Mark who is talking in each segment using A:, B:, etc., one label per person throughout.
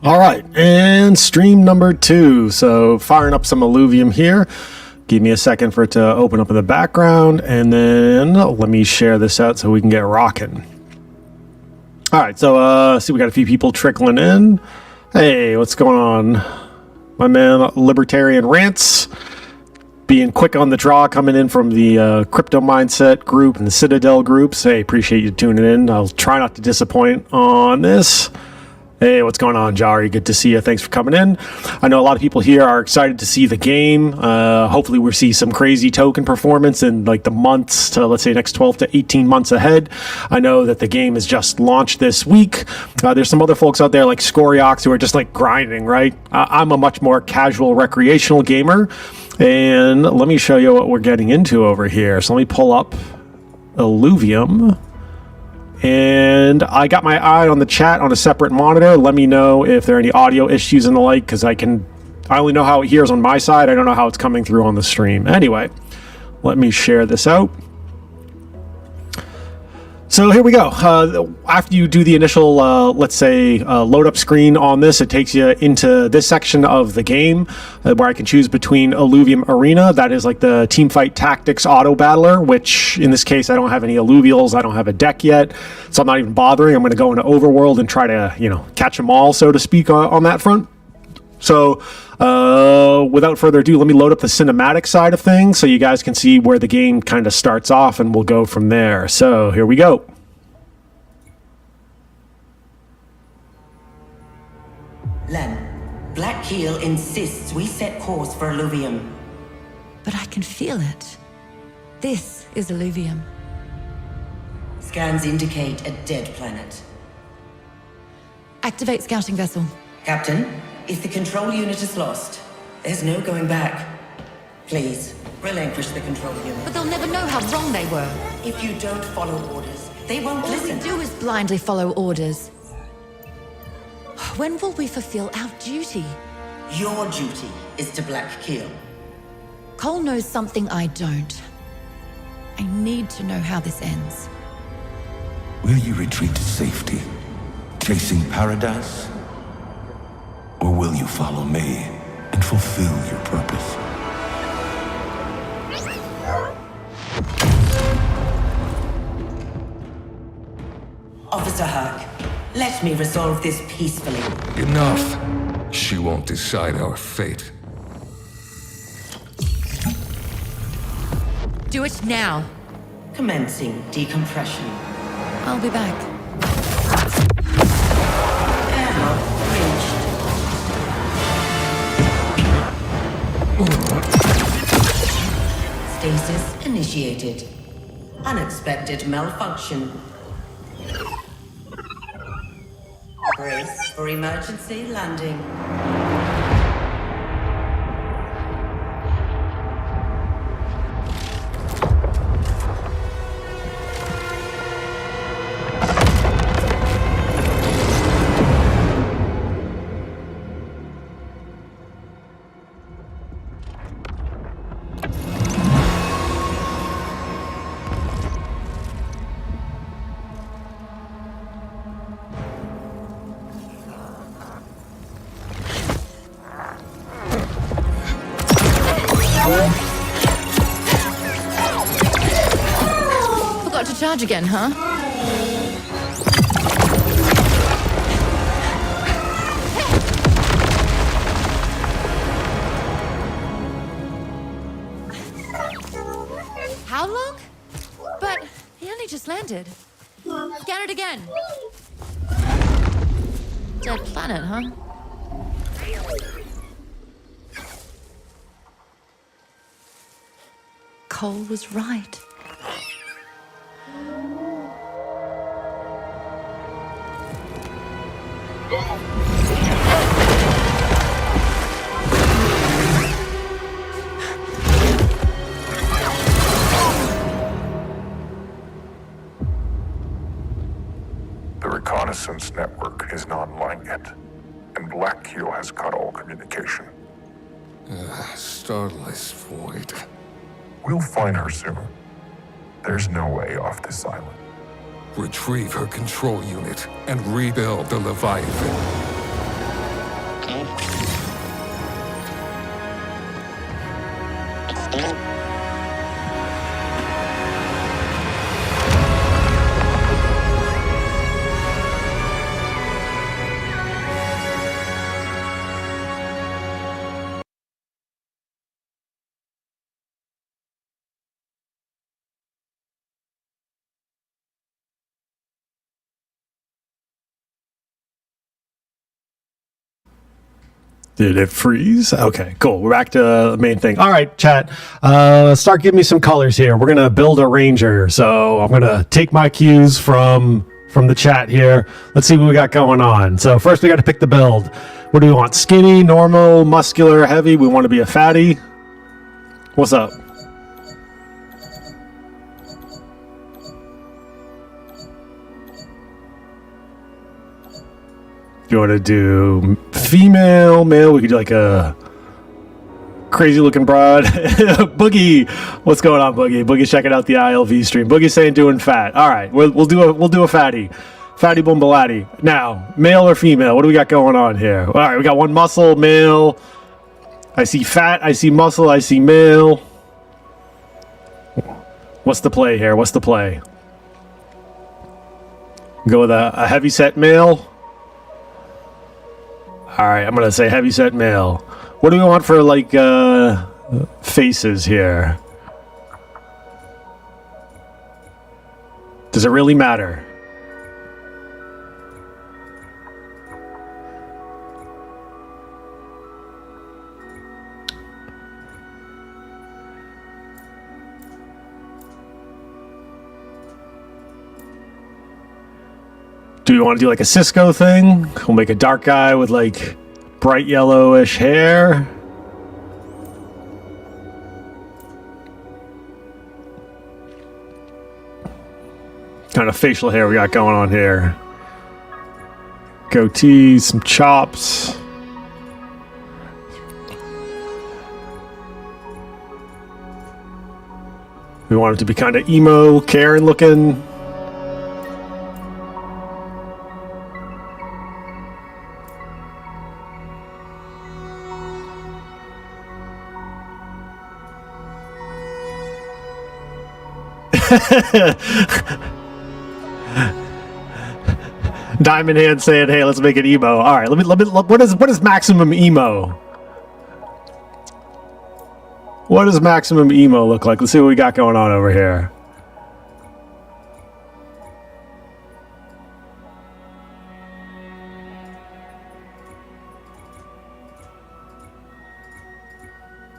A: All right, and stream number 2. So firing up some Illuvium here. Give me a second for it to open up in the background, and then let me share this out so we can get rocking. All right, so see, we got a few people trickling in. Hey, what's going on? My man, Libertarian Rants, being quick on the draw, coming in from the Crypto Mindset group and the Citadel groups. Hey, appreciate you tuning in. I'll try not to disappoint on this. Hey, what's going on, Jari? Good to see you. Thanks for coming in. I know a lot of people here are excited to see the game. Hopefully we'll see some crazy token performance in like the months to, let's say, next 12 to 18 months ahead. I know that the game has just launched this week. There's some other folks out there like Scoriox who are just like grinding, right? I'm a much more casual recreational gamer. And let me show you what we're getting into over here. So let me pull up Illuvium. And I got my eye on the chat on a separate monitor. Let me know if there are any audio issues and the like, because I only know how it hears on my side. I don't know how it's coming through on the stream. Anyway, let me share this out. So here we go. After you do the initial, let's say, load up screen on this, it takes you into this section of the game where I can choose between Illuvium Arena. That is like the Teamfight Tactics Auto Battler, which in this case, I don't have any Illuvials. I don't have a deck yet, so I'm not even bothering. I'm going to go into Overworld and try to, catch them all, so to speak, on that front. So without further ado, let me load up the cinematic side of things so you guys can see where the game kind of starts off, and we'll go from there. So here we go.
B: Len, Black Keel insists we set course for Illuvium.
C: But I can feel it. This is Illuvium.
B: Scans indicate a dead planet.
C: Activate scouting vessel.
B: Captain, if the control unit is lost, there's no going back. Please, relinquish the control unit.
C: But they'll never know how wrong they were.
B: If you don't follow orders, they won't
C: All
B: listen.
C: we do is blindly follow orders. When will we fulfill our duty?
B: Your duty is to Black Keel.
C: Cole knows something I don't. I need to know how this ends.
D: Will you retreat to safety, chasing paradise? Or will you follow me and fulfill your purpose?
B: Officer Herc, let me resolve this peacefully.
E: Enough. She won't decide our fate.
C: Do it now.
B: Commencing decompression.
C: I'll be back.
B: Airlock breached. Stasis initiated. Unexpected malfunction. Brace for emergency landing.
C: Forgot to charge again, huh? How long? But he only just landed. Scan it again. Dead planet, huh? Cole was right.
F: The reconnaissance network isn't online yet, and Black Keel has cut all communication.
E: Starless void.
F: We'll find her soon. There's no way off this island.
E: Retrieve her control unit and rebuild the Leviathan.
A: Did it freeze? Okay, cool. We're back to the main thing. All right, chat. Start giving me some colors here. We're gonna build a ranger. So I'm gonna take my cues from the chat here. Let's see what we got going on. So first we got to pick the build. What do we want? Skinny, normal, muscular, heavy? We want to be a fatty. What's up? You want to do female, male? We could do like a crazy looking broad. Boogie, what's going on, Boogie? Boogie's checking out the ILV stream. Boogie's saying doing fat. All right, we'll do a fatty, fatty boombalati. Now, male or female? What do we got going on here? All right, we got one muscle, male. I see fat. I see muscle. I see male. What's the play here? What's the play? Go with a heavy set male. All right, I'm going to say heavyset male. What do we want for, like, faces here? Does it really matter? Do we want to do like a Cisco thing? We'll make a dark guy with like bright yellowish hair. Kind of facial hair we got going on here. Goatee, some chops. We want it to be kind of emo, Karen looking. Diamond Hand saying, "Hey, let's make it emo." All right, let me. What is maximum emo? What does maximum emo look like? Let's see what we got going on over here.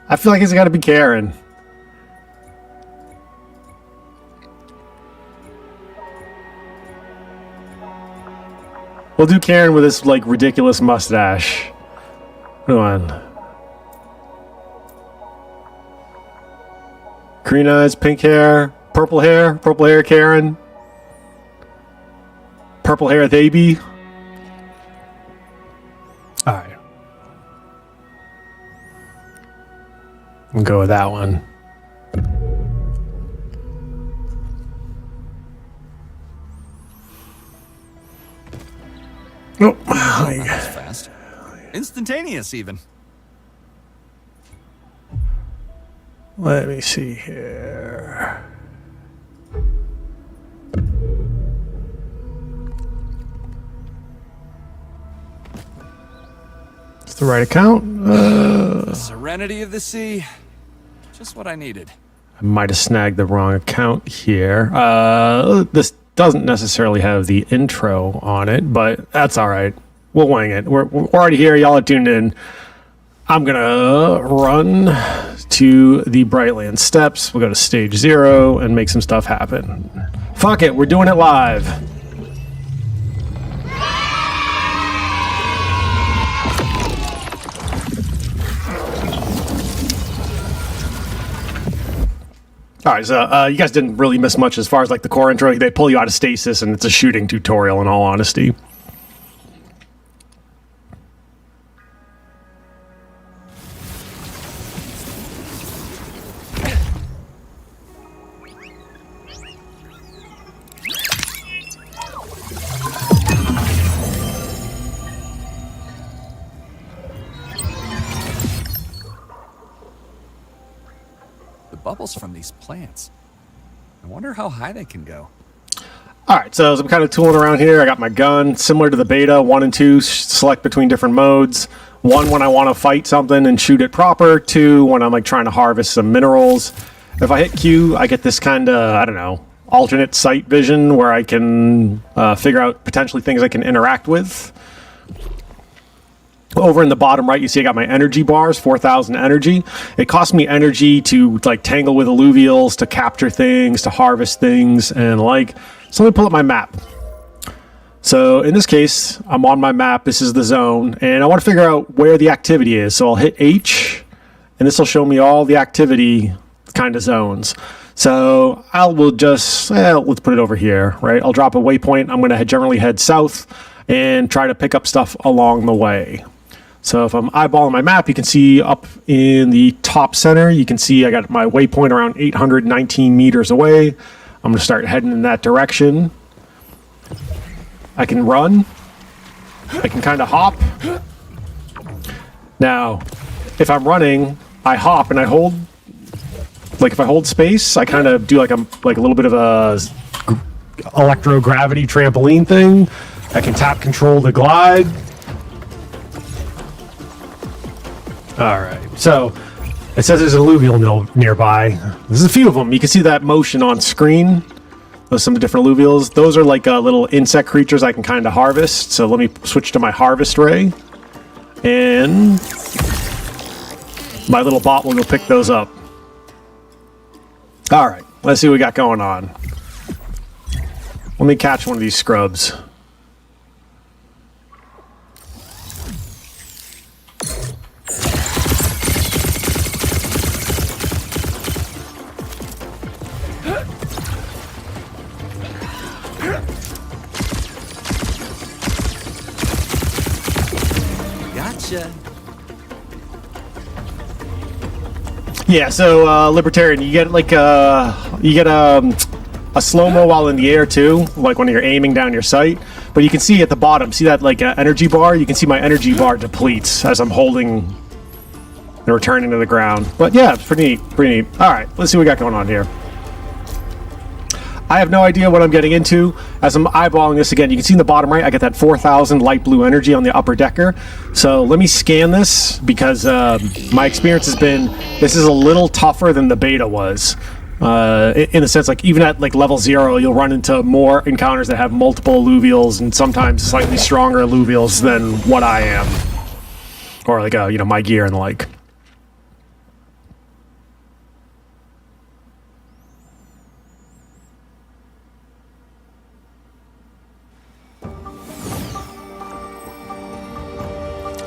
A: I feel like it's got to be Karen. We'll do Karen with this, like, ridiculous mustache. Come on. Green eyes, pink hair, purple hair, Karen. Purple hair, baby. Alright. We'll go with that one. Oh,
G: that was fast. Instantaneous, even.
A: Let me see here. It's the right account.
G: The serenity of the sea. Just what I needed.
A: I might have snagged the wrong account here. This doesn't necessarily have the intro on it, but that's all right. We'll wing it. We're already here. Y'all are tuned in. I'm going to run to the Brightland Steps. We'll go to stage 0 and make some stuff happen. Fuck it. We're doing it live. All right, so you guys didn't really miss much as far as like the core intro. They pull you out of stasis, and it's a shooting tutorial, in all honesty.
G: Bubbles from these plants. I wonder how high they can go.
A: All right, so as I'm kind of tooling around here, I got my gun, similar to the beta, 1 and 2, select between different modes. 1 when I want to fight something and shoot it proper. 2 when I'm like trying to harvest some minerals. If I hit Q, I get this kind of, I don't know, alternate sight vision where I can figure out potentially things I can interact with. Over in the bottom right, you see I got my energy bars, 4,000 energy. It costs me energy to like tangle with alluvials, to capture things, to harvest things, and like. So let me pull up my map. So in this case, I'm on my map. This is the zone, and I want to figure out where the activity is. So I'll hit H, and this will show me all the activity kind of zones. So I will just, let's put it over here, right? I'll drop a waypoint. I'm going to generally head south and try to pick up stuff along the way. So if I'm eyeballing my map, you can see up in the top center, you can see I got my waypoint around 819 meters away. I'm going to start heading in that direction. I can run. I can kind of hop. Now, if I'm running, I hop and I hold, like if I hold space, I kind of do like a little bit of a electrogravity trampoline thing. I can tap control to glide. All right, so it says there's an alluvial mill nearby. There's a few of them. You can see that motion on screen. Those some different alluvials. Those are like little insect creatures I can kind of harvest. So let me switch to my harvest ray. And my little bot will go pick those up. All right, let's see what we got going on. Let me catch one of these scrubs.
G: Gotcha.
A: Yeah, so Libertarian, you get like a slow-mo while in the air too, like when you're aiming down your sight. But you can see at the bottom, see that like energy bar? You can see my energy bar depletes as I'm holding and returning to the ground. But yeah, it's pretty neat, pretty neat. All right, let's see what we got going on here. I have no idea what I'm getting into. As I'm eyeballing this again, you can see in the bottom right, I get that 4,000 light blue energy on the upper decker. So let me scan this because my experience has been, this is a little tougher than the beta was. In a sense, like even at like level 0, you'll run into more encounters that have multiple alluvials and sometimes slightly stronger alluvials than what I am. Or like, my gear and the like.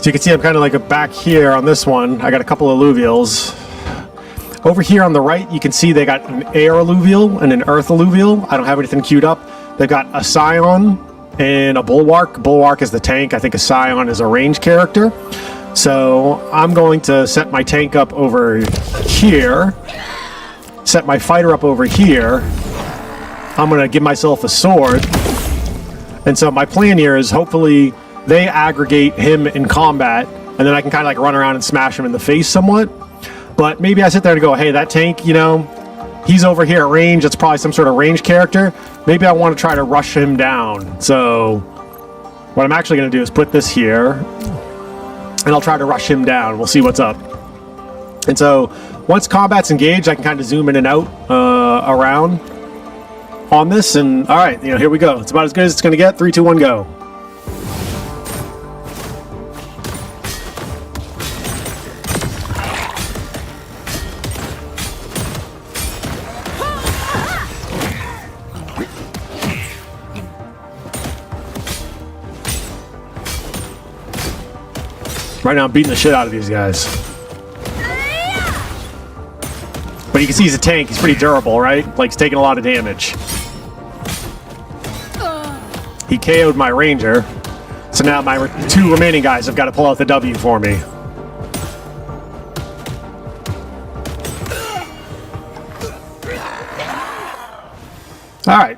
A: So you can see I'm kind of like back here on this one. I got a couple of alluvials. Over here on the right, you can see they got an air alluvial and an earth alluvial. I don't have anything queued up. They've got a scion and a bulwark. Bulwark is the tank. I think a scion is a range character. So I'm going to set my tank up over here. Set my fighter up over here. I'm going to give myself a sword. And so my plan here is hopefully they aggregate him in combat, and then I can kind of like run around and smash him in the face somewhat. But maybe I sit there and go, hey, that tank, he's over here at range. It's probably some sort of range character. Maybe I want to try to rush him down. So what I'm actually going to do is put this here, and I'll try to rush him down. We'll see what's up. And so once combat's engaged, I can kind of zoom in and out around on this. And all right, here we go. It's about as good as it's going to get. 3, 2, 1, go. Right now I'm beating the shit out of these guys. But you can see he's a tank. He's pretty durable, right? Like, he's taking a lot of damage. He KO'd my ranger. So now my 2 remaining guys have got to pull out the W for me. Alright.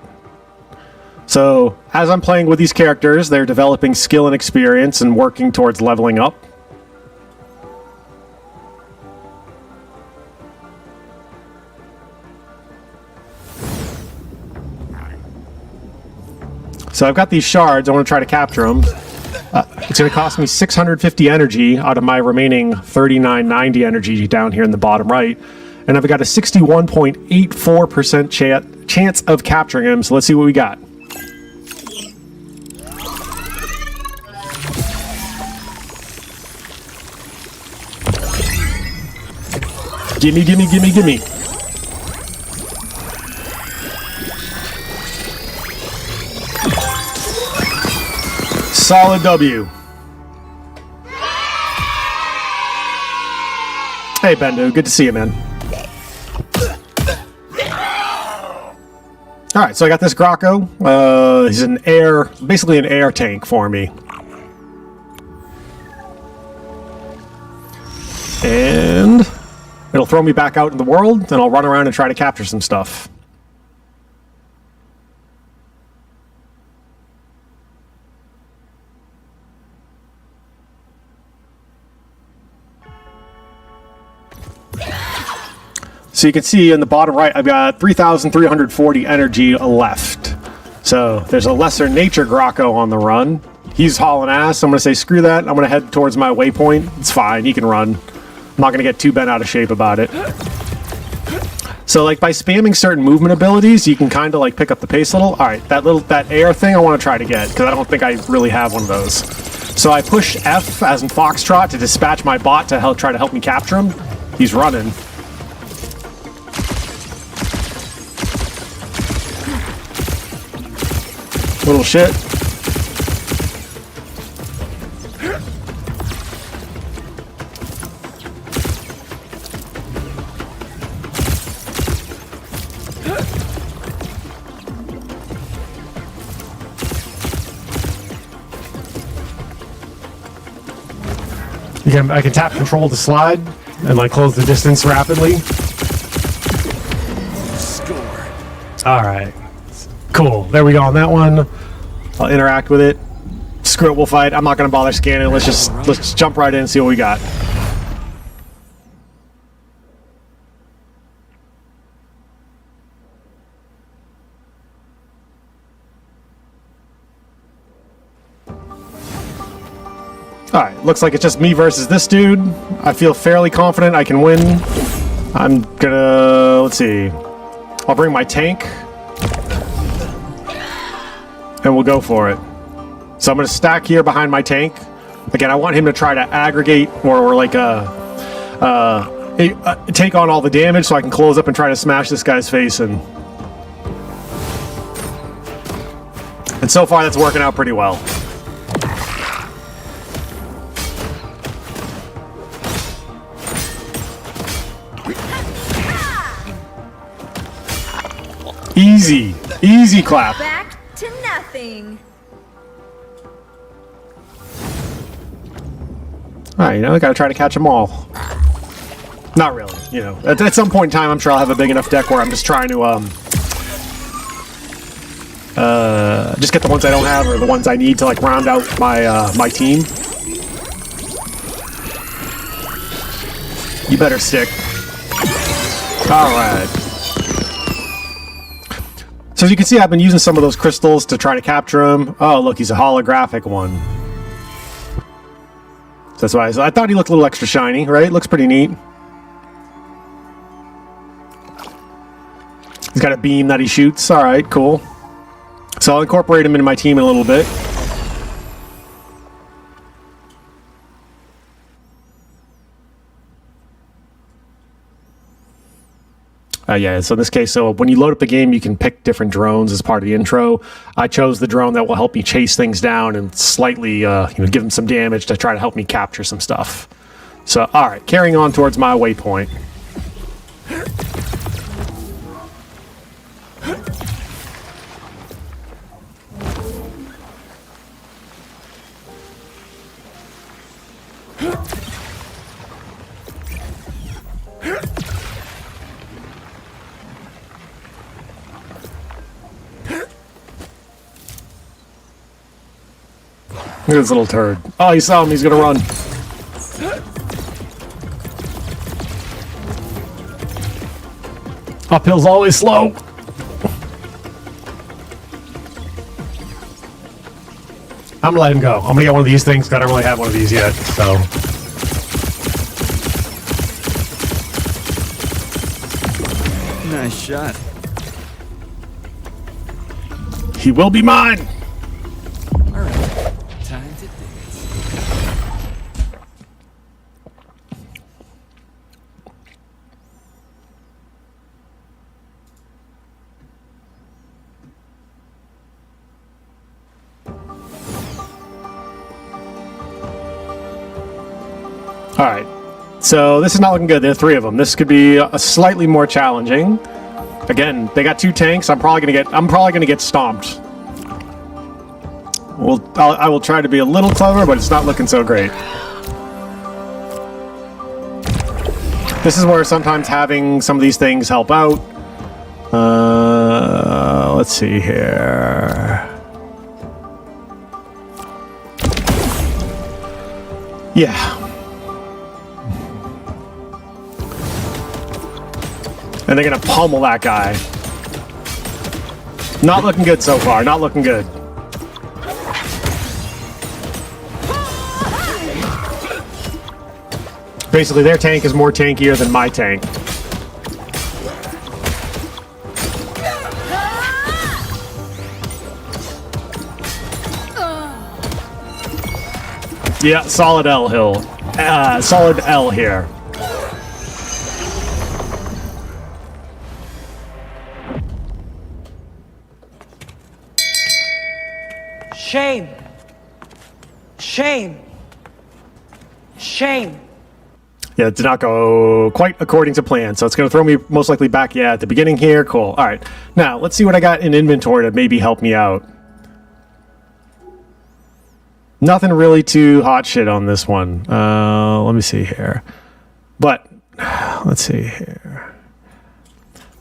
A: So, as I'm playing with these characters, they're developing skill and experience and working towards leveling up. So I've got these shards. I want to try to capture them. It's going to cost me 650 energy out of my remaining 3990 energy down here in the bottom right. And I've got a 61.84% chance of capturing him. So let's see what we got. Gimme, gimme, gimme, gimme. Solid W. Hey, Bendu. Good to see you, man. Alright, so I got this Graco. He's basically an air tank for me. And it'll throw me back out in the world, and I'll run around and try to capture some stuff. So you can see in the bottom right, I've got 3,340 energy left. So there's a lesser nature Graco on the run. He's hauling ass. I'm going to say, screw that. I'm going to head towards my waypoint. It's fine. He can run. I'm not going to get too bent out of shape about it. So like by spamming certain movement abilities, you can kind of like pick up the pace a little. All right, that air thing I want to try to get because I don't think I really have one of those. So I push F as in Foxtrot to dispatch my bot to try to help me capture him. He's running. Little shit. I can tap control to slide and like close the distance rapidly.
G: Score.
A: All right. Cool. There we go on that one. I'll interact with it. Screw it, we'll fight. I'm not going to bother scanning. Let's just jump right in and see what we got. Alright, looks like it's just me versus this dude. I feel fairly confident I can win. I'm gonna... let's see. I'll bring my tank. And we'll go for it. So I'm going to stack here behind my tank. Again, I want him to try to aggregate or like take on all the damage so I can close up and try to smash this guy's face in. And so far that's working out pretty well. Easy. Easy clap.
H: Back to nothing.
A: Alright, I gotta try to catch them all. Not really, At some point in time, I'm sure I'll have a big enough deck where I'm just trying to, just get the ones I don't have or the ones I need to, like, round out my, my team. You better stick. Alright. So as you can see, I've been using some of those crystals to try to capture him. Oh, look, he's a holographic one. So that's why I thought he looked a little extra shiny, right? Looks pretty neat. He's got a beam that he shoots. All right, cool. So I'll incorporate him into my team in a little bit. Yeah, so in this case, when you load up the game, you can pick different drones as part of the intro. I chose the drone that will help me chase things down and slightly, give them some damage to try to help me capture some stuff. So, all right, carrying on towards my waypoint. Look at this little turd. Oh, he saw him. He's gonna run. Uphill's always slow. I'm gonna let him go. I'm gonna get one of these things. I don't really have one of these yet, so.
G: Nice shot.
A: He will be mine.
G: All right, time to dance.
A: All right. So this is not looking good. There are 3 of them. This could be a slightly more challenging. Again, they got 2 tanks. I'm probably gonna get stomped. I will try to be a little clever, but it's not looking so great. This is where sometimes having some of these things help out. Let's see here. Yeah. And they're gonna pummel that guy. Not looking good so far. Not looking good. Basically, their tank is more tankier than my tank. Yeah, solid L hill. Solid L here.
I: Shame. Shame. Shame.
A: Yeah, it did not go quite according to plan, so it's going to throw me most likely back, at the beginning here. Cool. All right. Now, let's see what I got in inventory to maybe help me out. Nothing really too hot shit on this one. Let me see here. But, let's see here.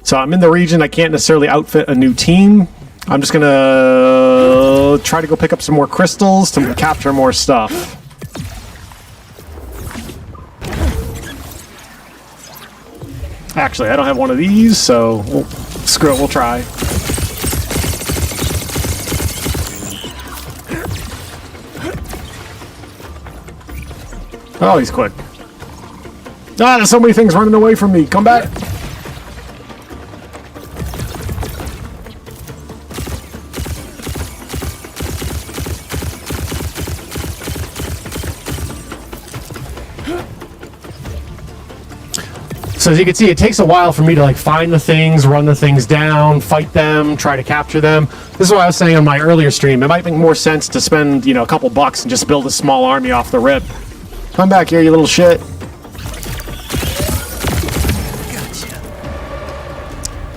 A: So I'm in the region. I can't necessarily outfit a new team. I'm just going to try to go pick up some more crystals to capture more stuff. Actually, I don't have one of these, so screw it, we'll try. Oh, he's quick. Ah, there's so many things running away from me. Come back. So as you can see, it takes a while for me to find the things, run the things down, fight them, try to capture them. This is what I was saying on my earlier stream. It might make more sense to spend, a couple bucks and just build a small army off the rip. Come back here, you little shit.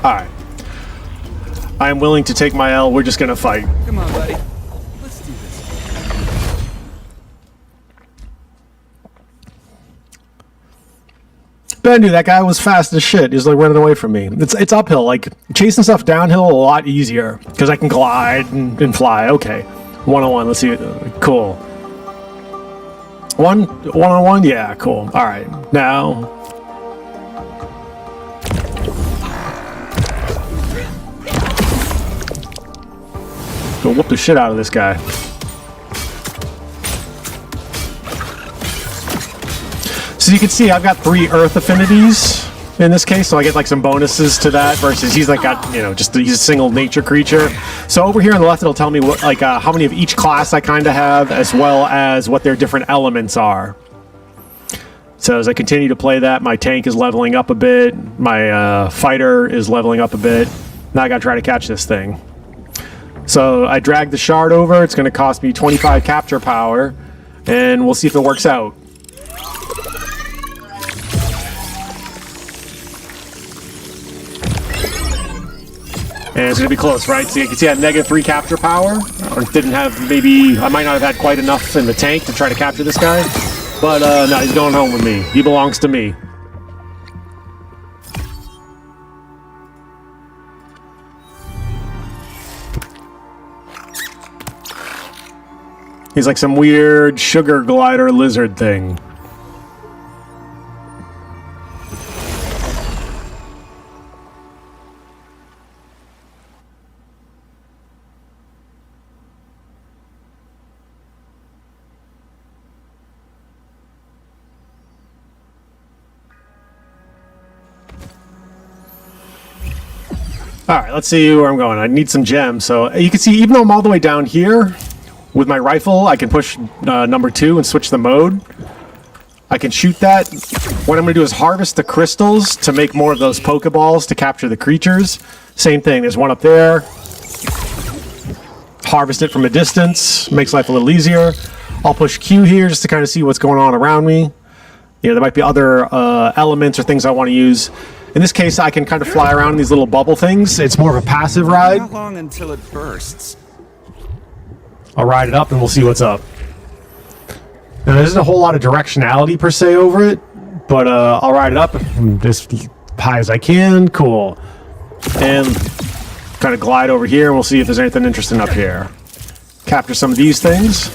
A: Alright. I am willing to take my L. We're just gonna fight.
G: Come on, buddy. Let's do this.
A: But I knew that guy was fast as shit. He's running away from me. It's uphill. Chasing stuff downhill a lot easier because I can glide and fly. Okay, 1-on-1. Let's see. Cool. One-on-1. Yeah, cool. All right, now. Go whoop the shit out of this guy. So you can see I've got 3 earth affinities in this case, so I get some bonuses to that versus he's he's a single nature creature. So over here on the left it'll tell me what how many of each class I kind of have, as well as what their different elements are. So as I continue to play that, my tank is leveling up a bit, my fighter is leveling up a bit. Now I gotta try to catch this thing. So I drag the shard over. It's going to cost me 25 capture power, and we'll see if it works out. And it's going to be close, right? So you can see I had -3 capture power. Or didn't have, I might not have had quite enough in the tank to try to capture this guy. But no, he's going home with me. He belongs to me. He's like some weird sugar glider lizard thing. Alright, let's see where I'm going. I need some gems. So you can see, even though I'm all the way down here, with my rifle, I can push number 2 and switch the mode. I can shoot that. What I'm going to do is harvest the crystals to make more of those Pokeballs to capture the creatures. Same thing, there's one up there. Harvest it from a distance, makes life a little easier. I'll push Q here just to kind of see what's going on around me. You know, there might be other elements or things I want to use. In this case, I can kind of fly around in these little bubble things. It's more of a passive ride.
G: How long until it bursts?
A: I'll ride it up and we'll see what's up. Now, there isn't a whole lot of directionality per se over it, but I'll ride it up as high as I can. Cool. And kind of glide over here and we'll see if there's anything interesting up here. Capture some of these things.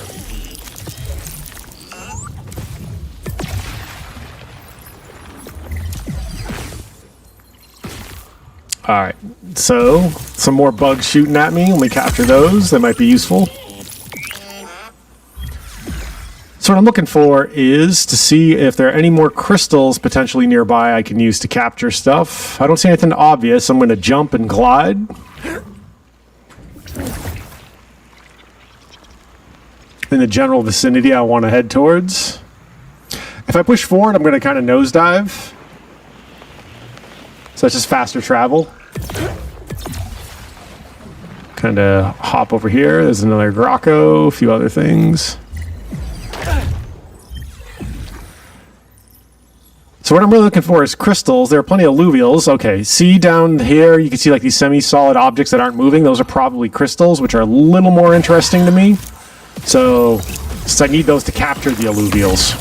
A: Alright, so some more bugs shooting at me. Let me capture those. They might be useful. So what I'm looking for is to see if there are any more crystals potentially nearby I can use to capture stuff. I don't see anything obvious. I'm going to jump and glide. In the general vicinity I want to head towards. If I push forward, I'm going to kind of nosedive. So that's just faster travel. Kind of hop over here. There's another Grotto, a few other things. So what I'm really looking for is crystals. There are plenty of alluvials. Okay, see down here, you can see like these semi-solid objects that aren't moving. Those are probably crystals, which are a little more interesting to me. So I need those to capture the alluvials.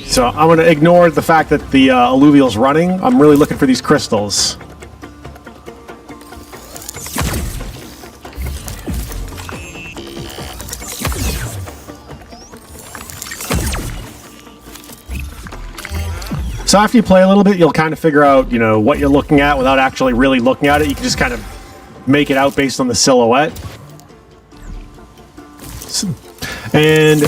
A: So I'm going to ignore the fact that the alluvial's running. I'm really looking for these crystals. So after you play a little bit, you'll kind of figure out, you know, what you're looking at without actually really looking at it. You can just kind of make it out based on the silhouette. And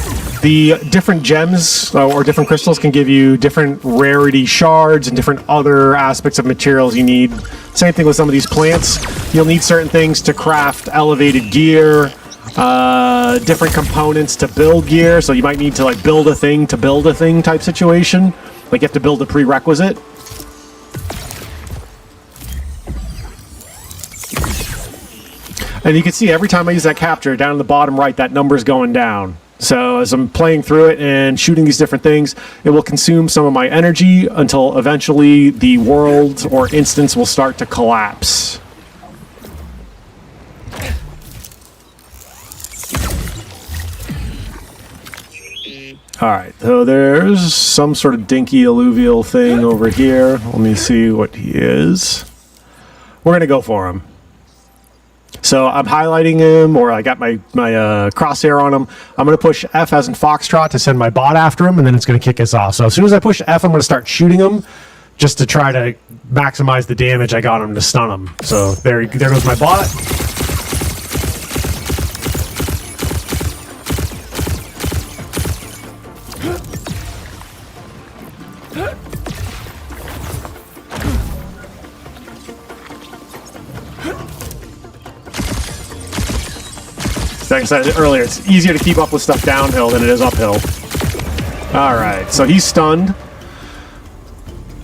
A: the different gems or different crystals can give you different rarity shards and different other aspects of materials you need. Same thing with some of these plants. You'll need certain things to craft elevated gear, different components to build gear. So you might need to like build a thing to build a thing type situation. Like you have to build a prerequisite. And you can see every time I use that capture, down in the bottom right, that number's going down. So as I'm playing through it and shooting these different things, it will consume some of my energy until eventually the world or instance will start to collapse. Alright, so there's some sort of dinky alluvial thing over here. Let me see what he is. We're going to go for him. So I'm highlighting him, or I got my crosshair on him. I'm going to push F as in Foxtrot to send my bot after him, and then it's going to kick us off. So as soon as I push F, I'm going to start shooting him just to try to maximize the damage I got him to stun him. So there goes my bot. Like I said earlier, it's easier to keep up with stuff downhill than it is uphill. Alright, so he's stunned.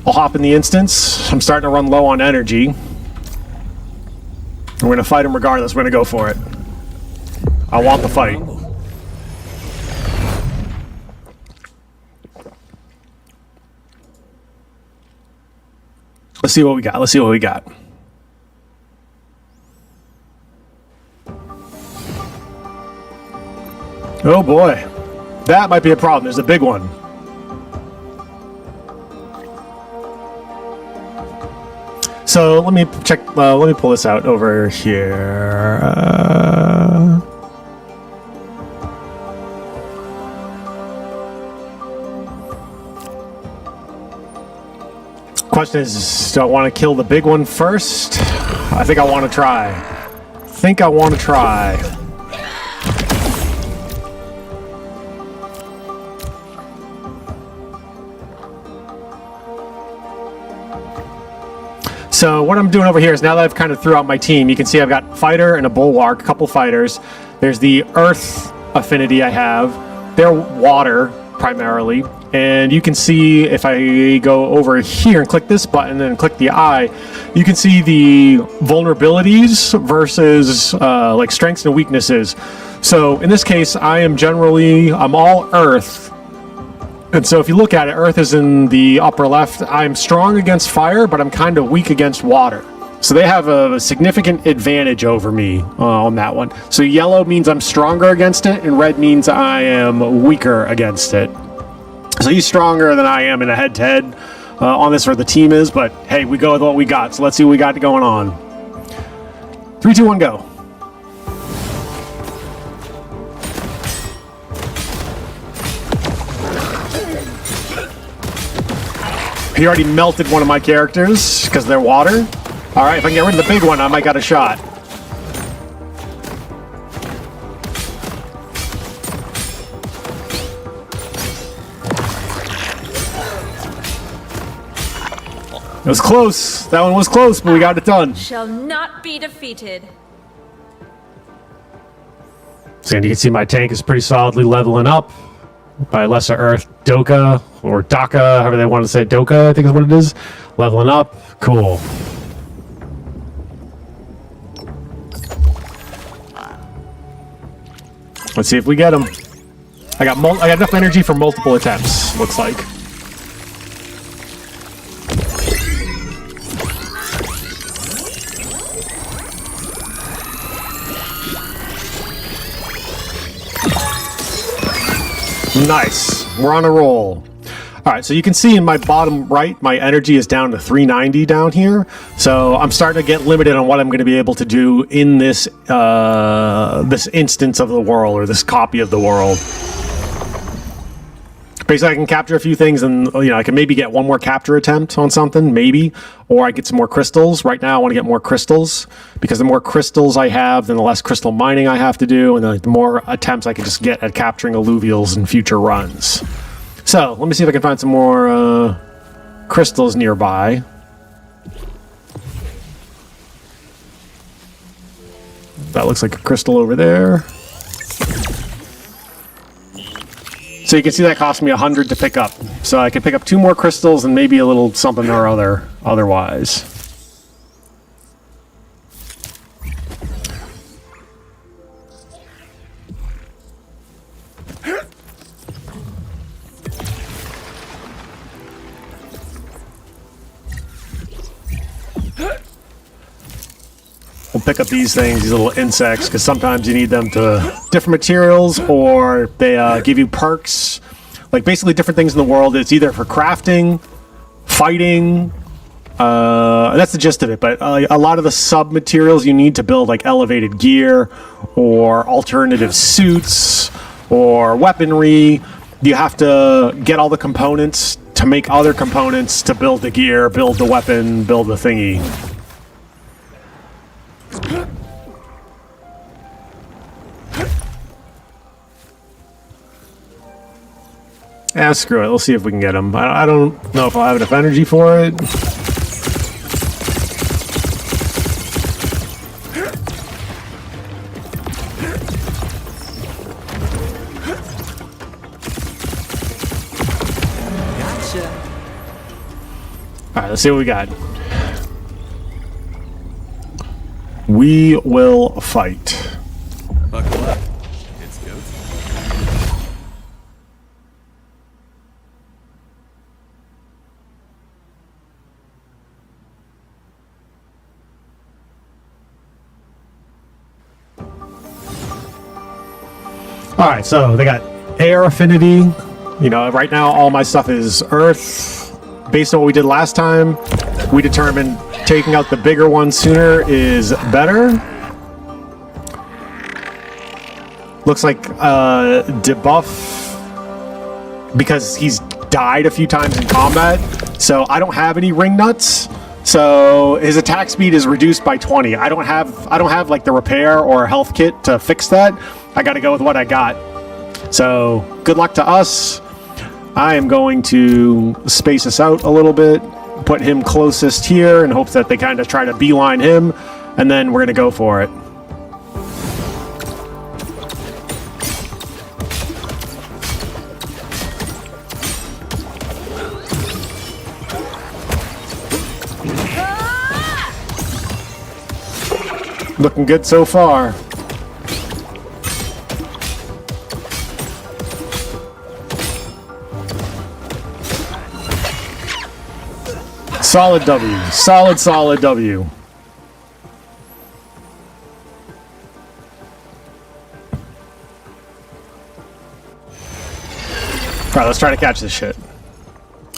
A: I'll hop in the instance. I'm starting to run low on energy. We're going to fight him regardless. We're going to go for it. I want the fight. Let's see what we got. Let's see what we got. Oh boy, that might be a problem. There's a big one. So let me check. Let me pull this out over here. Question is, do I want to kill the big one first? I think I want to try. So what I'm doing over here is, now that I've kind of threw out my team, you can see I've got fighter and a bulwark, a couple fighters. There's the earth affinity I have. They're water primarily. And you can see if I go over here and click this button and click the eye, you can see the vulnerabilities versus like strengths and weaknesses. So in this case, I'm all earth. And so if you look at it, Earth is in the upper left. I'm strong against fire, but I'm kind of weak against water. So they have a significant advantage over me on that one. So yellow means I'm stronger against it, and red means I am weaker against it. So he's stronger than I am in a head-to-head on this, or the team is, but hey, we go with what we got. So let's see what we got going on. 3, 2, 1, go. He already melted one of my characters because they're water. All right, if I can get rid of the big one, I might got a shot. It was close. That one was close, but we got it done.
H: Shall not be defeated.
A: So you can see my tank is pretty solidly leveling up by Lesser Earth Doka, or Daka, however they want to say it. Doka, I think is what it is. Leveling up. Cool. Let's see if we get him. I got enough energy for multiple attempts, looks like. Nice. We're on a roll. All right, so you can see in my bottom right, my energy is down to 390 down here. So I'm starting to get limited on what I'm going to be able to do in this this instance of the world, or this copy of the world. Basically, I can capture a few things, and I can maybe get one more capture attempt on something, maybe, or I get some more crystals. Right now, I want to get more crystals, because the more crystals I have, then the less crystal mining I have to do, and the more attempts I can just get at capturing alluvials in future runs. So, let me see if I can find some more crystals nearby. That looks like a crystal over there. So you can see that cost me 100 to pick up. So I can pick up 2 more crystals and maybe a little something or other otherwise. We'll pick up these things, these little insects, because sometimes you need them to different materials, or they give you perks, like basically different things in the world. It's either for crafting, fighting, that's the gist of it, but a lot of the sub materials you need to build, like elevated gear or alternative suits or weaponry, you have to get all the components to make other components to build the gear, build the weapon, build the thingy. Yeah, screw it. Let's see if we can get him. I don't know if I'll have enough energy for it.
G: Gotcha.
A: Alright, let's see what we got. We will fight.
G: Buckle up. It's go.
A: Alright, so they got air affinity. Right now all my stuff is earth. Based on what we did last time, we determined taking out the bigger one sooner is better. Looks like debuff, because he's died a few times in combat. So I don't have any ring nuts. So his attack speed is reduced by 20. I don't have like the repair or health kit to fix that. I got to go with what I got. So good luck to us. I am going to space us out a little bit, put him closest here in hopes that they kind of try to beeline him, and then we're going to go for it. Looking good so far. Solid W. Solid W. All right, let's try to catch this shit.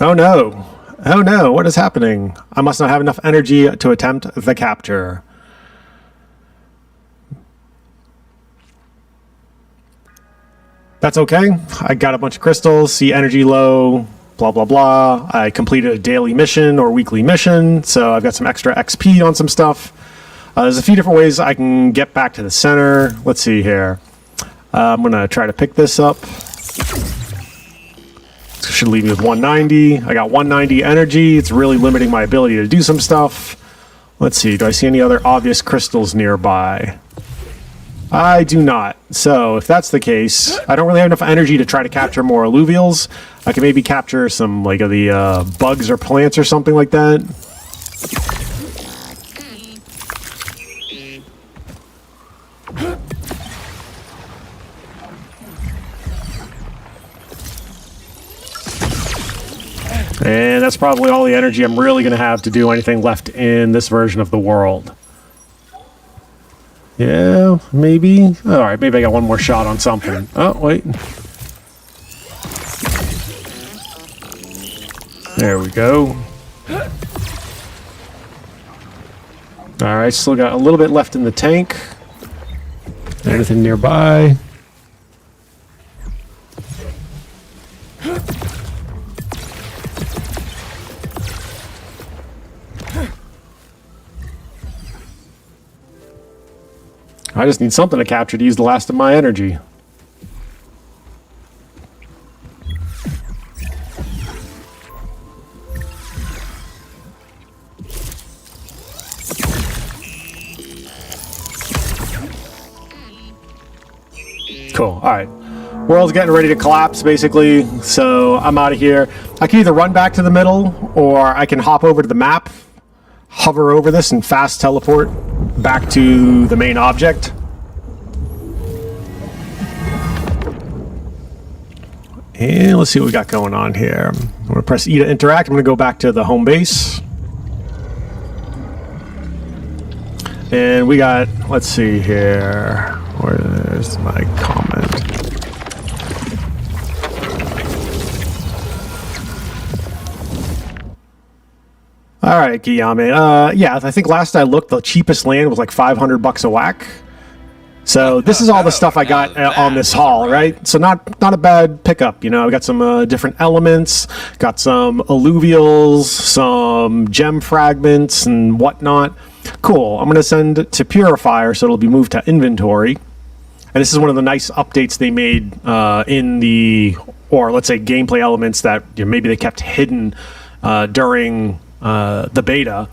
A: Oh no. Oh no, what is happening? I must not have enough energy to attempt the capture. That's okay. I got a bunch of crystals, see energy low, blah, blah, blah. I completed a daily mission or weekly mission, so I've got some extra XP on some stuff. There's a few different ways I can get back to the center. Let's see here. I'm going to try to pick this up. This should leave me with 190. I got 190 energy. It's really limiting my ability to do some stuff. Let's see. Do I see any other obvious crystals nearby? I do not. So if that's the case, I don't really have enough energy to try to capture more alluvials. I can maybe capture some like of the bugs or plants or something like that. And that's probably all the energy I'm really going to have to do anything left in this version of the world. Yeah, maybe. All right, maybe I got one more shot on something. Oh, wait. There we go. All right, still got a little bit left in the tank. Anything nearby? I just need something to capture to use the last of my energy. Cool. All right. World's getting ready to collapse, basically, so I'm out of here. I can either run back to the middle, or I can hop over to the map, hover over this, and fast teleport back to the main object. And let's see what we got going on here. I'm going to press E to interact. I'm going to go back to the home base. And we got, let's see here. Where's my comment? All right, Guillaume. Yeah, I think last I looked, the cheapest land was like $500 a whack. So this is all the stuff I got on this haul, right? So not a bad pickup, you know. I got some different elements, got some alluvials, some gem fragments and whatnot. Cool. I'm going to send it to Purifier, so it'll be moved to inventory. And this is one of the nice updates they made in the, or let's say gameplay elements that maybe they kept hidden during the beta.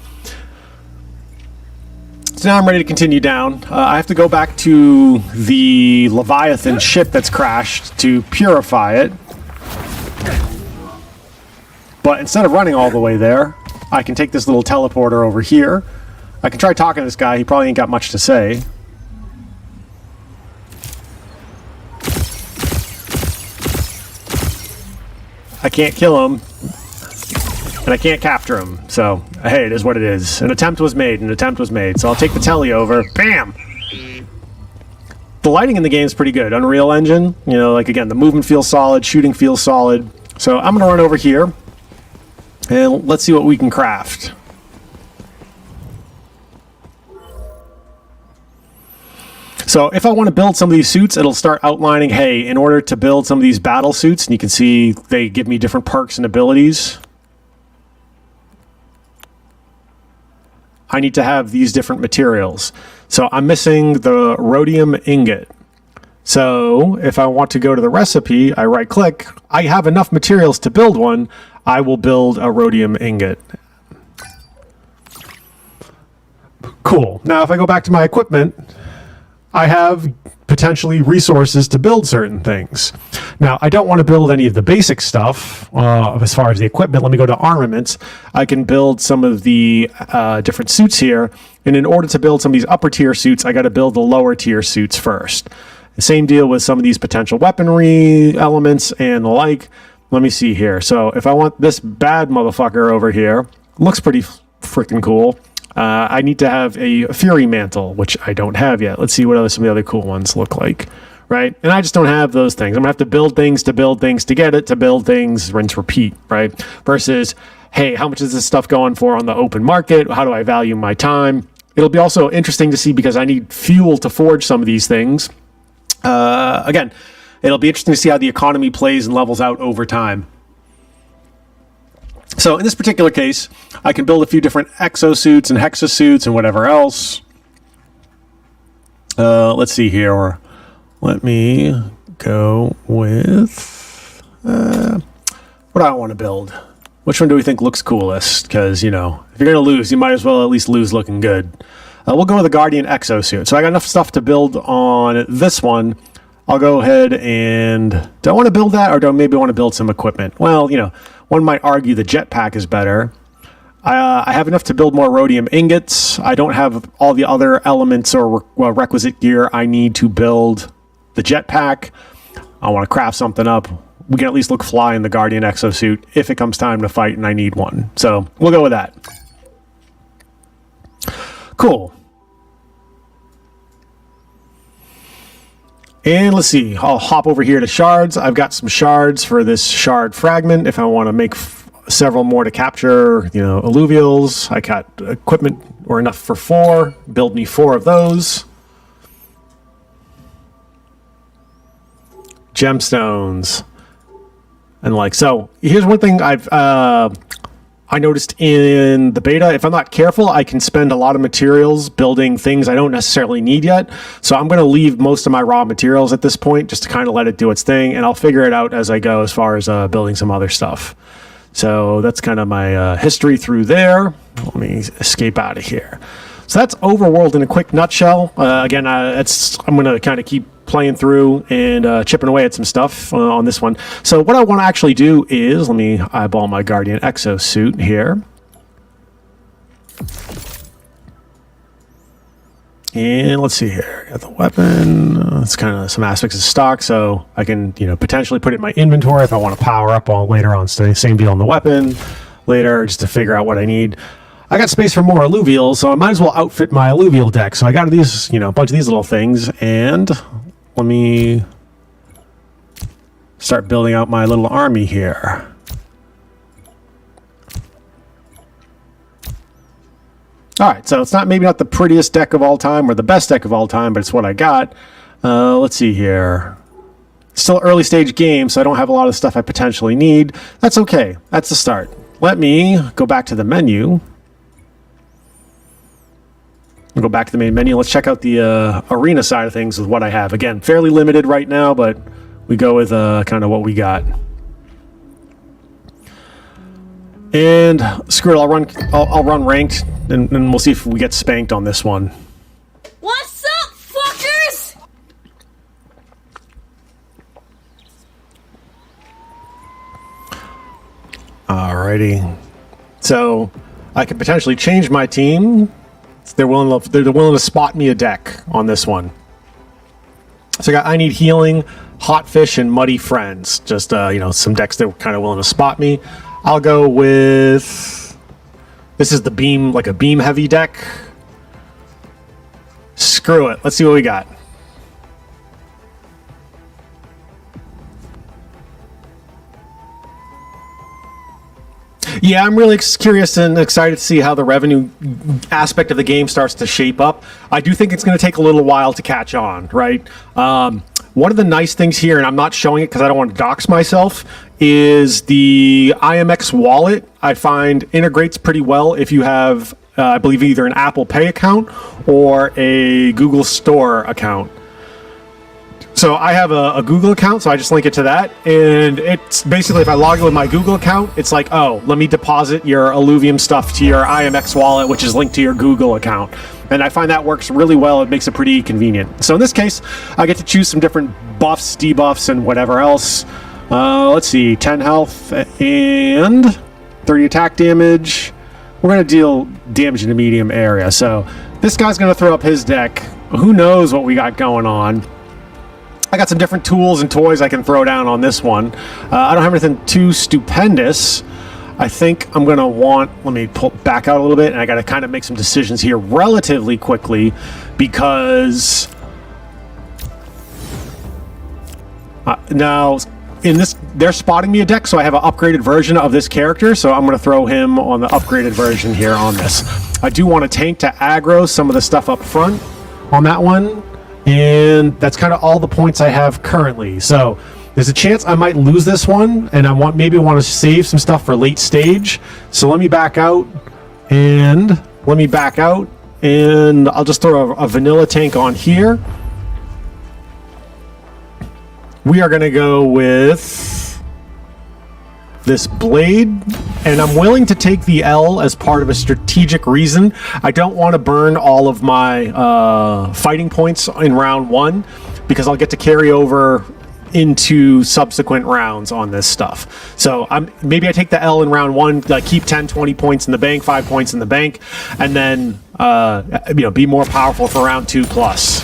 A: So now I'm ready to continue down. I have to go back to the Leviathan ship that's crashed to purify it. But instead of running all the way there, I can take this little teleporter over here. I can try talking to this guy. He probably ain't got much to say. I can't kill him. And I can't capture him, so hey, it is what it is. An attempt was made, so I'll take the telly over. Bam! The lighting in the game is pretty good. Unreal Engine, you know, like again, the movement feels solid, shooting feels solid. So I'm gonna run over here, and let's see what we can craft. So if I want to build some of these suits, it'll start outlining, hey, in order to build some of these battle suits, and you can see they give me different perks and abilities. I need to have these different materials. So I'm missing the rhodium ingot. So if I want to go to the recipe, I right click, I have enough materials to build one, I will build a rhodium ingot. Cool. Now if I go back to my equipment, I have potentially resources to build certain things. Now, I don't want to build any of the basic stuff as far as the equipment. Let me go to armaments. I can build some of the different suits here. And in order to build some of these upper tier suits, I got to build the lower tier suits first. The same deal with some of these potential weaponry elements and the like. Let me see here. So if I want this bad motherfucker over here, Looks pretty freaking cool. I need to have a Fury Mantle, which I don't have yet. Let's see what some of the other cool ones look like, right? And I just don't have those things. I'm going to have to build things to get it, to build things, rinse, repeat, right? Versus, hey, how much is this stuff going for on the open market? How do I value my time? It'll be also interesting to see because I need fuel to forge some of these things. Again, it'll be interesting to see how the economy plays and levels out over time. So in this particular case, I can build a few different exosuits and hexasuits and whatever else. Let's see here. Let me go with... what do I want to build? Which one do we think looks coolest? Because, you know, if you're going to lose, you might as well at least lose looking good. We'll go with the Guardian exosuit. So I got enough stuff to build on this one. I'll go ahead and... Do I want to build that, or do I maybe want to build some equipment? Well, you know, one might argue the jetpack is better. I have enough to build more rhodium ingots. I don't have all the other elements or requisite gear I need to build the jetpack. I want to craft something up. We can at least look fly in the Guardian exosuit if it comes time to fight and I need one. So we'll go with that. Cool. And let's see, I'll hop over here to shards. I've got some shards for this shard fragment if I want to make several more to capture, you know, alluvials. I got equipment or enough for 4. Build me 4 of those. Gemstones. And like, so here's one thing I noticed in the beta. If I'm not careful, I can spend a lot of materials building things I don't necessarily need yet. So I'm going to leave most of my raw materials at this point just to kind of let it do its thing. And I'll figure it out as I go as far as building some other stuff. So that's kind of my history through there. Let me escape out of here. So that's Overworld in a quick nutshell. Again, I'm going to kind of keep playing through and chipping away at some stuff on this one. So what I want to actually do is, let me eyeball my Guardian exosuit here. And let's see here. Got the weapon. It's kind of some aspects of stock, so I can, you know, potentially put it in my inventory if I want to power up on later on. Same deal on the weapon later, just to figure out what I need. I got space for more alluvials, so I might as well outfit my alluvial deck. So I got these, you know, a bunch of these little things, and let me start building out my little army here. All right, so it's maybe not the prettiest deck of all time or the best deck of all time, but it's what I got. Let's see here. Still early stage game, so I don't have a lot of stuff I potentially need. That's okay. That's the start. Let me go back to the menu. We'll go back to the main menu. Let's check out the arena side of things with what I have. Again, fairly limited right now, but we go with kind of what we got. And screw it, I'll run ranked, and we'll see if we get spanked on this one.
H: What's up, fuckers?
A: Alrighty. So I could potentially change my team. They're willing to spot me a deck on this one. So I need healing, hot fish, and muddy friends. Just you know, some decks that were kind of willing to spot me. I'll go with, this is the beam, like a beam heavy deck. Screw it. Let's see what we got. Yeah, I'm really curious and excited to see how the revenue aspect of the game starts to shape up. I do think it's going to take a little while to catch on, right? One of the nice things here, and I'm not showing it because I don't want to dox myself, is the IMX wallet. I find integrates pretty well if you have, I believe, either an Apple Pay account or a Google Store account. So I have a Google account, so I just link it to that. And it's basically, if I log in with my Google account, it's like, oh, let me deposit your Illuvium stuff to your IMX wallet, which is linked to your Google account. And I find that works really well. It makes it pretty convenient. So in this case, I get to choose some different buffs, debuffs, and whatever else. Let's see, 10 health and 30 attack damage. We're going to deal damage in a medium area. So this guy's going to throw up his deck. Who knows what we got going on. I got some different tools and toys I can throw down on this one. I don't have anything too stupendous. I think I'm going to want, let me pull back out a little bit, and I got to kind of make some decisions here relatively quickly because now in this, they're spotting me a deck, so I have an upgraded version of this character, so I'm going to throw him on the upgraded version here on this. I do want a tank to aggro some of the stuff up front on that one, and that's kind of all the points I have currently. So there's a chance I might lose this one, and maybe want to save some stuff for late stage. So let me back out, and I'll just throw a vanilla tank on here. We are going to go with this blade, and I'm willing to take the L as part of a strategic reason. I don't want to burn all of my fighting points in round 1 because I'll get to carry over into subsequent rounds on this stuff. So maybe I take the L in round 1, like keep 10, 20 points in the bank, 5 points in the bank, and then be more powerful for round 2 plus.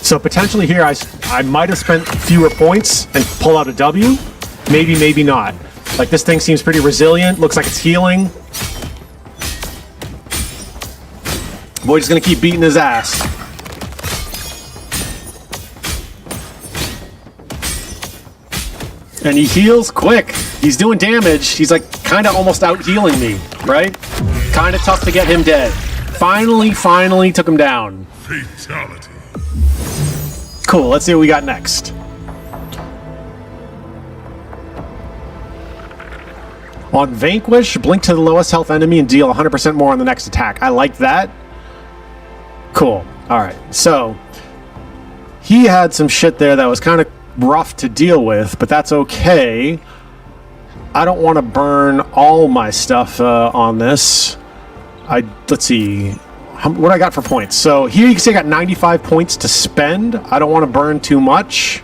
A: So potentially here, I might have spent fewer points and pull out a W. Maybe, maybe not. Like, this thing seems pretty resilient. Looks like it's healing. Boy, just gonna keep beating his ass. And he heals quick. He's doing damage. He's like kind of almost out healing me, right? Kind of tough to get him dead. Finally took him down.
F: Fatality.
A: Cool, let's see what we got next. On Vanquish, blink to the lowest health enemy and deal 100% more on the next attack. I like that. Cool. Alright, so he had some shit there that was kind of rough to deal with, but that's okay. I don't want to burn all my stuff on this. Let's see. What I got for points? So here you can see I got 95 points to spend. I don't want to burn too much.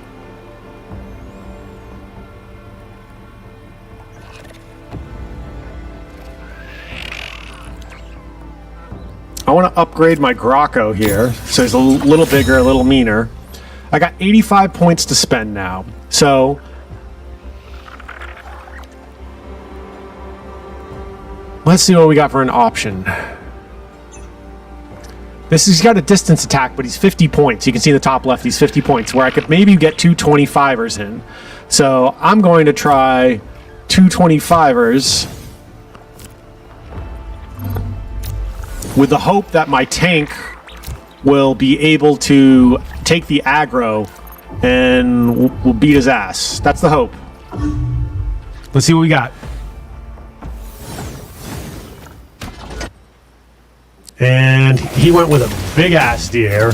A: I want to upgrade my Graco here, so he's a little bigger, a little meaner. I got 85 points to spend now. So let's see what we got for an option. He's got a distance attack, but he's 50 points. You can see in the top left, he's 50 points, where I could maybe get 2 25ers in. So I'm going to try 2 25ers with the hope that my tank will be able to take the aggro and we'll beat his ass. That's the hope. Let's see what we got. And he went with a big ass deer.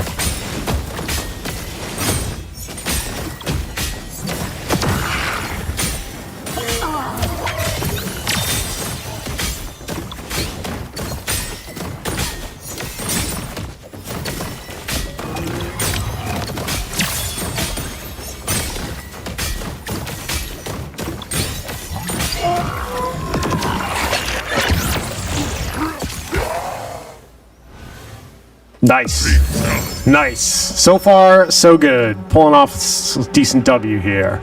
A: Nice. So far, so good. Pulling off a decent W here.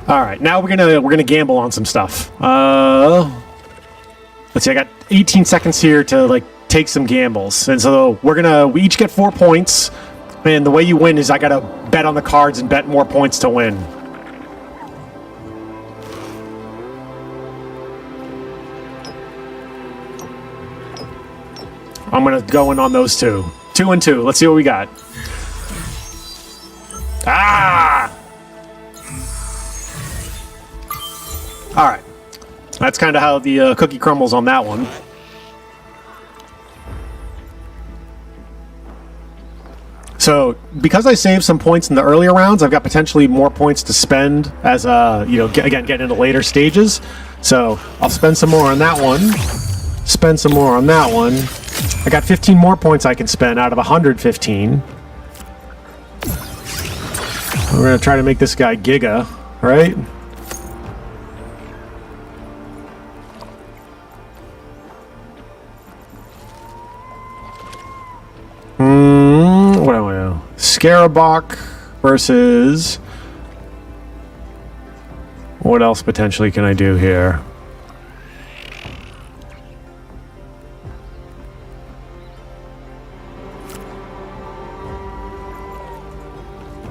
A: All right, now we're gonna gamble on some stuff. Let's see. I got 18 seconds here to like take some gambles, and so we each get 4 points. And the way you win is I gotta bet on the cards and bet more points to win. I'm going to go in on those 2. 2 and 2. Let's see what we got. Ah! All right. That's kind of how the cookie crumbles on that one. So, because I saved some points in the earlier rounds, I've got potentially more points to spend as, again, getting into later stages. So, I'll spend some more on that one. Spend some more on that one. I got 15 more points I can spend out of 115. We're going to try to make this guy Giga, right? What do I know? Scarabok versus... What else potentially can I do here?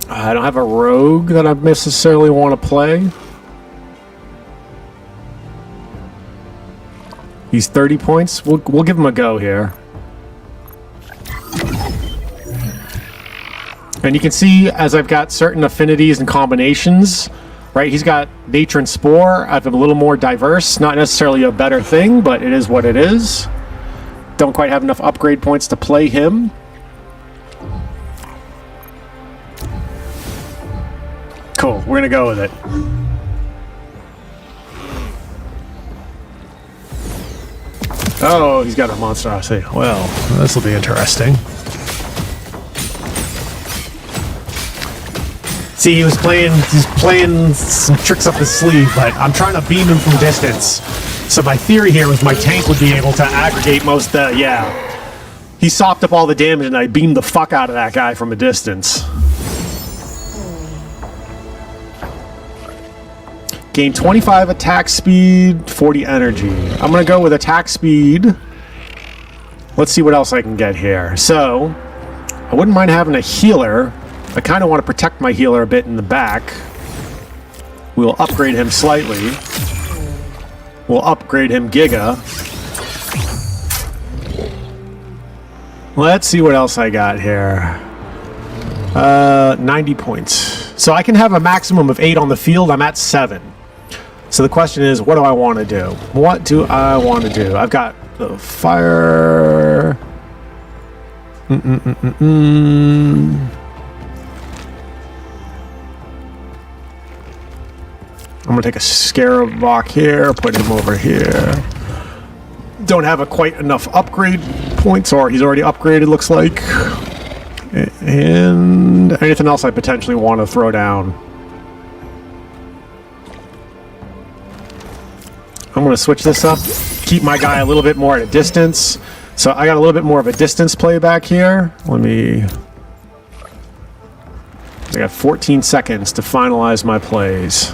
A: I don't have a rogue that I necessarily want to play. He's 30 points. We'll give him a go here. And you can see as I've got certain affinities and combinations, right? He's got Nature and Spore. I have a little more diverse. Not necessarily a better thing, but it is what it is. Don't quite have enough upgrade points to play him. Cool. We're going to go with it. Oh, he's got a monstrosity. Well, this will be interesting. See, he's playing some tricks up his sleeve, but I'm trying to beam him from distance. So my theory here was my tank would be able to aggregate most of the... Yeah. He sopped up all the damage and I beamed the fuck out of that guy from a distance. Gain 25 attack speed, 40 energy. I'm going to go with attack speed. Let's see what else I can get here. So, I wouldn't mind having a healer. I kind of want to protect my healer a bit in the back. We'll upgrade him slightly. We'll upgrade him Giga. Let's see what else I got here. 90 points. So I can have a maximum of 8 on the field. I'm at 7. So the question is, what do I want to do? What do I want to do? I've got the fire... I'm going to take a Scarabok here, put him over here. Don't have quite enough upgrade points, or he's already upgraded, looks like. And anything else I potentially want to throw down? I'm going to switch this up, keep my guy a little bit more at a distance. So I got a little bit more of a distance play back here. I got 14 seconds to finalize my plays.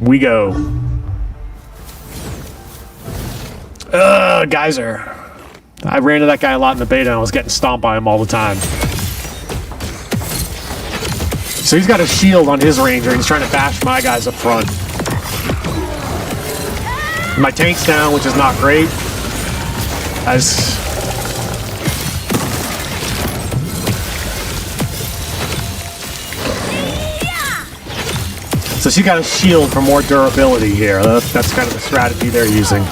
A: We go. Geyser. I ran into that guy a lot in the beta and I was getting stomped by him all the time. So he's got a shield on his ranger and he's trying to bash my guys up front. My tank's down, which is not great. So she's got a shield for more durability here. That's kind of the strategy they're using.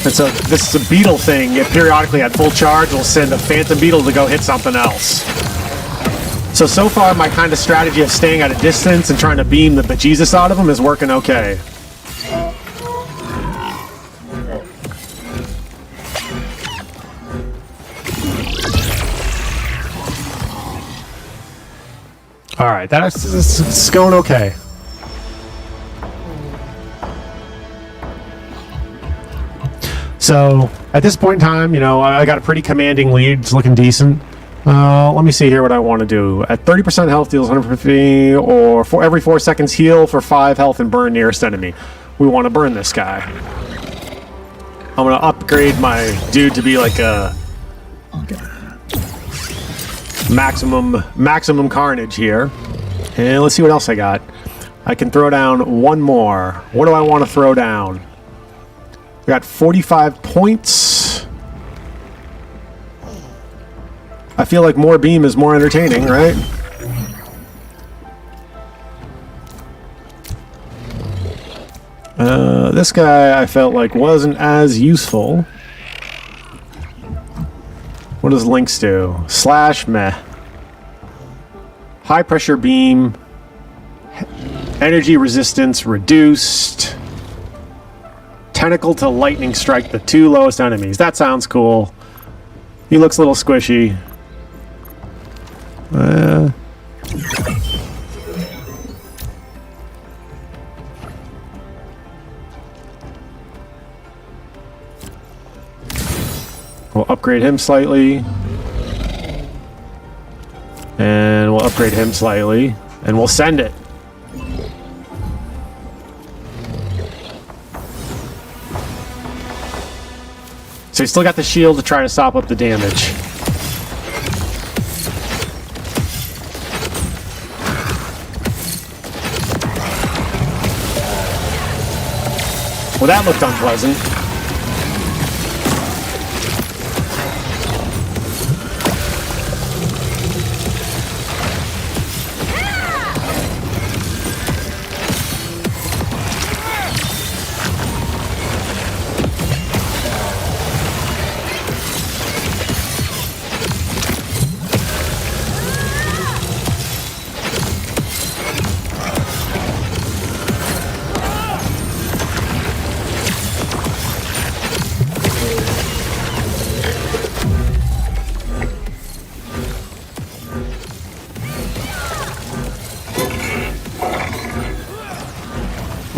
A: And so this is a beetle thing. It periodically at full charge will send a phantom beetle to go hit something else. So far my kind of strategy of staying at a distance and trying to beam the bejesus out of them is working okay. Alright, it's going okay. So, at this point in time, you know, I got a pretty commanding lead. It's looking decent. Let me see here what I want to do. At 30% health, deals 150, or for every 4 seconds, heal for 5 health and burn nearest enemy. We want to burn this guy. I'm going to upgrade my dude to be like a... Maximum carnage here. And let's see what else I got. I can throw down one more. What do I want to throw down? I got 45 points. I feel like more beam is more entertaining, right? This guy I felt like wasn't as useful. What does links do? Slash meh. High pressure beam. Energy resistance reduced. Tentacle to lightning strike the 2 lowest enemies. That sounds cool. He looks a little squishy. We'll upgrade him slightly. And we'll upgrade him slightly. And we'll send it. So he's still got the shield to try to stop up the damage. Well, that looked unpleasant.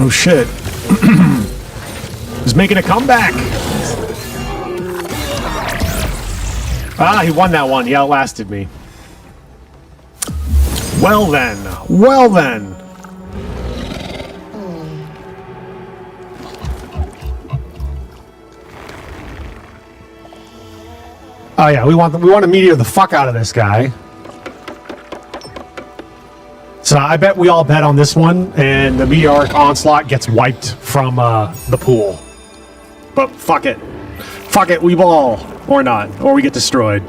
A: Oh shit. He's making a comeback. Ah, he won that one. He outlasted me. Well then. Well then. Oh yeah, we want to meteor the fuck out of this guy. So I bet we all bet on this one, and the meteoric onslaught gets wiped from the pool. But fuck it. Fuck it, we ball. Or not. Or we get destroyed.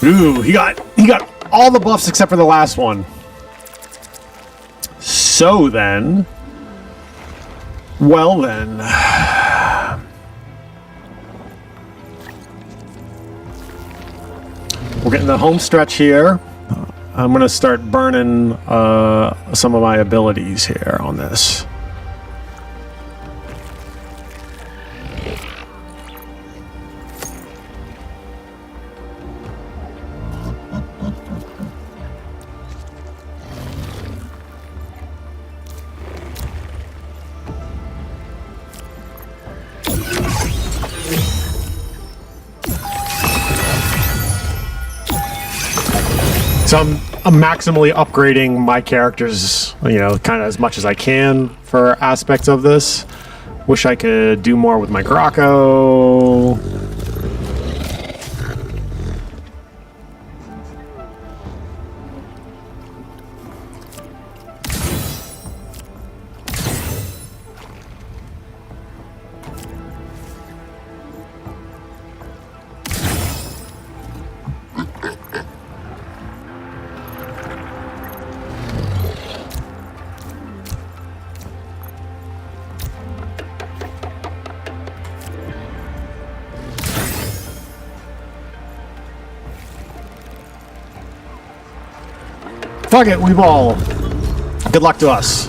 A: Ooh, he got all the buffs except for the last one. So then, well then, we're getting the home stretch here. I'm gonna start burning some of my abilities here on this. So I'm maximally upgrading my characters, you know, kind of as much as I can for aspects of this. Wish I could do more with my Graco. Fuck it, we ball. Good luck to us.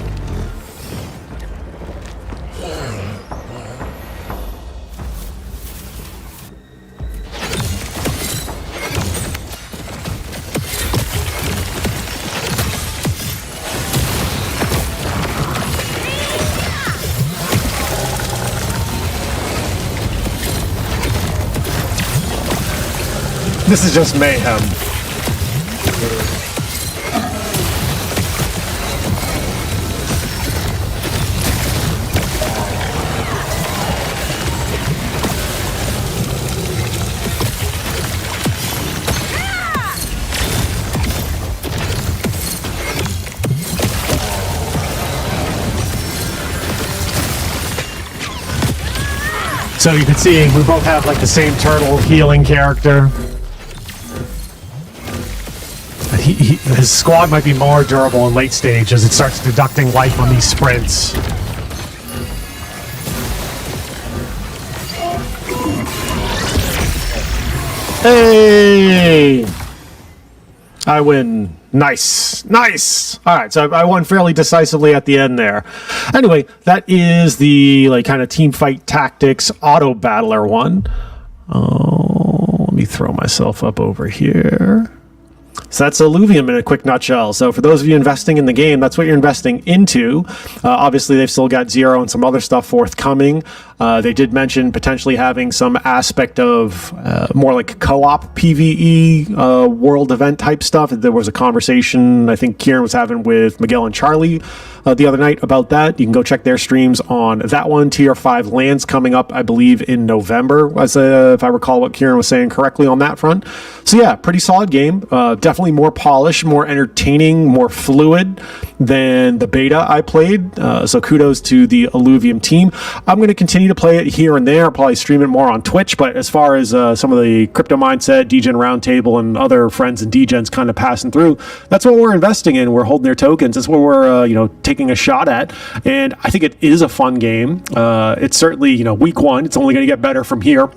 A: This is just mayhem. So you can see we both have like the same turtle healing character. his squad might be more durable in late stage as it starts deducting life on these sprints. Hey! I win. Nice. Nice. All right, so I won fairly decisively at the end there. Anyway, that is the like kind of team fight tactics auto battler one. Oh, let me throw myself up over here. So that's Illuvium in a quick nutshell. So for those of you investing in the game, that's what you're investing into. Obviously, they've still got Zero and some other stuff forthcoming. They did mention potentially having some aspect of more like co-op PvE world event type stuff. There was a conversation I think Kieran was having with Miguel and Charlie the other night about that. You can go check their streams on that one. Tier 5 lands coming up, I believe, in November, as if I recall what Kieran was saying correctly on that front. So yeah, pretty solid game. Definitely more polished, more entertaining, more fluid than the beta I played. So kudos to the Illuvium team. I'm going to continue to play it here and there. I'll probably stream it more on Twitch, but as far as some of the Crypto Mindset, DGen Roundtable, and other friends and DGens kind of passing through, that's what we're investing in. We're holding their tokens. That's what we're taking a shot at, and I think it is a fun game. It's certainly week one. It's only going to get better from here.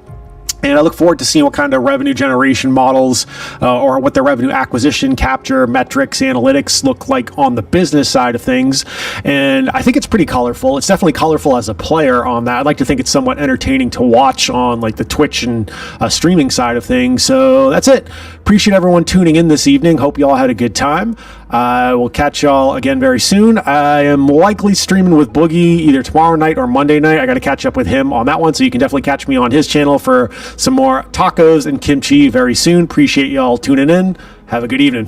A: And I look forward to seeing what kind of revenue generation models or what the revenue acquisition, capture, metrics, analytics look like on the business side of things. And I think it's pretty colorful. It's definitely colorful as a player on that. I'd like to think it's somewhat entertaining to watch on like the Twitch and streaming side of things. So that's it. Appreciate everyone tuning in this evening. Hope you all had a good time. I will catch y'all again very soon. I am likely streaming with Boogie either tomorrow night or Monday night. I got to catch up with him on that one, so you can definitely catch me on his channel for some more tacos and kimchi very soon. Appreciate y'all tuning in. Have a good evening.